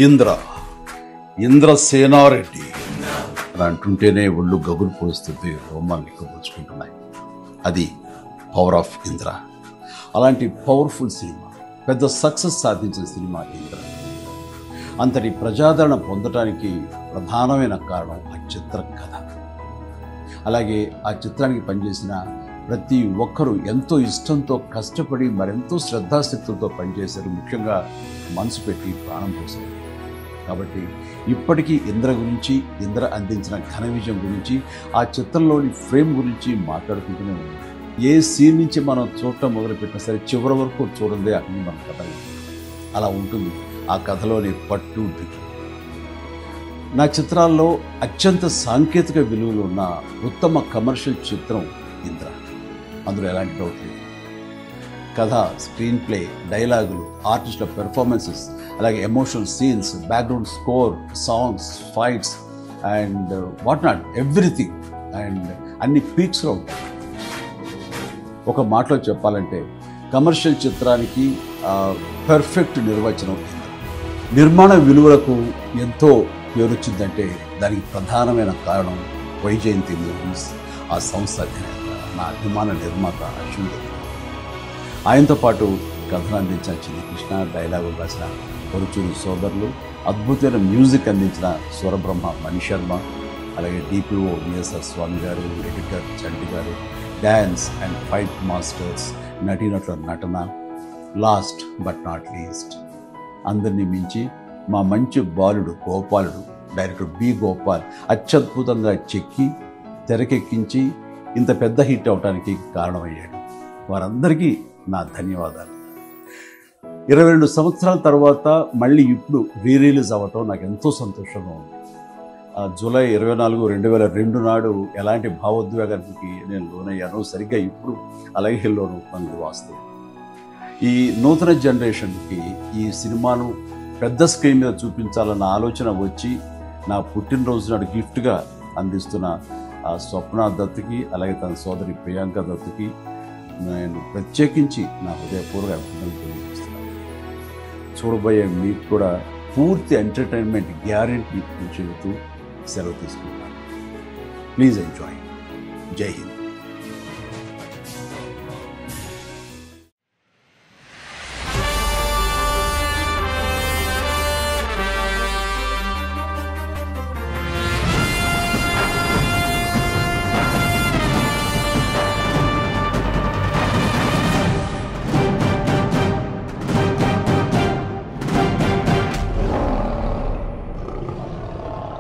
ఇంద్ర ఇంద్రసేనారెడ్డి అని అంటుంటేనే ఒళ్ళు గగురు పోస్తుంది, రోమాలు నిక్కబుచ్చుకుంటున్నాయి. అది పవర్ ఆఫ్ ఇంద్ర. అలాంటి పవర్ఫుల్ సినిమా, పెద్ద సక్సెస్ సాధించిన సినిమా ఇంద్ర. అంతటి ప్రజాదరణ పొందటానికి ప్రధానమైన కారణం ఆ చిత్ర కథ. అలాగే ఆ చిత్రానికి పనిచేసిన ప్రతి ఒక్కరూ ఎంతో ఇష్టంతో కష్టపడి మరెంతో శ్రద్ధాశక్తులతో పనిచేశారు. ముఖ్యంగా మనసు పెట్టి ప్రాణం పోశారు. కాబట్టి ఇప్పటికీ ఇంద్ర గురించి, ఇంద్ర అందించిన ఘన విజయం గురించి, ఆ చిత్రంలోని ఫ్రేమ్ గురించి మాట్లాడుకుంటూనే ఉన్నాం. ఏ సీన్ నుంచి మనం చూడటం మొదలుపెట్టినా సరే చివరి వరకు చూడందే అన్ని మన కథ. అలా ఉంటుంది ఆ కథలోని పట్టు బిగి. నా చిత్రాల్లో అత్యంత సాంకేతిక విలువలు ఉన్న ఉత్తమ కమర్షియల్ చిత్రం ఇంద్ర. అందులో ఎలాంటి డౌట్ లేదు. కథ, స్క్రీన్ ప్లే, డైలాగులు, ఆర్టిస్టుల పెర్ఫార్మెన్సెస్, అలాగే emotional scenes, background score, songs, fights and what not, everything. And అన్ని పీక్స్లో ఉంటాయి. ఒక మాటలో చెప్పాలంటే కమర్షియల్ చిత్రానికి పర్ఫెక్ట్ నిర్వచనం. నిర్మాణ విలువలకు ఎంతో పేరొచ్చిందంటే దానికి ప్రధానమైన కారణం వైజయంతి మూవీస్, ఆ సంస్థ అధినేత, నా అభిమాన నిర్మాత అశ్విన్. ఆయనతో పాటు కథను అందించిన చిన్ని కృష్ణ, డైలాగులు రాసిన పరుచూరి సోదరులు, అద్భుతమైన మ్యూజిక్ అందించిన స్వరబ్రహ్మ మణి శర్మ, అలాగే డిపిఓ విఎస్ఆర్ స్వామి గారు, ఎడిటర్ చంటి గారు, డ్యాన్స్ అండ్ ఫైట్ మాస్టర్స్, నటీనటుల నటన, లాస్ట్ బట్ నాట్ లీస్ట్ అందరినీ మించి మా మంచి బాలుడు గోపాలుడు, డైరెక్టర్ బి గోపాల్ అత్యద్భుతంగా చెక్కి తెరకెక్కించి ఇంత పెద్ద హిట్ అవడానికి కారణమయ్యాడు. వారందరికీ నా ధన్యవాదాలు. 22 సంవత్సరాల తర్వాత మళ్ళీ ఇప్పుడు రీరిలీజ్ అవ్వటం నాకు ఎంతో సంతోషంగా ఉంది. జూలై 24, 2002 నాడు ఎలాంటి భావోద్వేగానికి నేను లోనయ్యానో సరిగ్గా ఇప్పుడు అలాగే లోను అన్నది వాస్తవం. ఈ నూతన జనరేషన్కి ఈ సినిమాను పెద్ద స్క్రీన్ మీద చూపించాలన్న ఆలోచన వచ్చి నా పుట్టినరోజు నాడు గిఫ్ట్గా అందిస్తున్న స్వప్న దత్తుకి, అలాగే తన సోదరి ప్రియాంక దత్తుకి నేను ప్రత్యేకించి నా హృదయపూర్వక అభినందనలు తెలియజేస్తున్నాను. చూడబోయే మీకు కూడా పూర్తి ఎంటర్టైన్మెంట్ గ్యారెంటీ చెబుతూ సెలవు తీసుకుంటాను. Please enjoy. జై హింద్.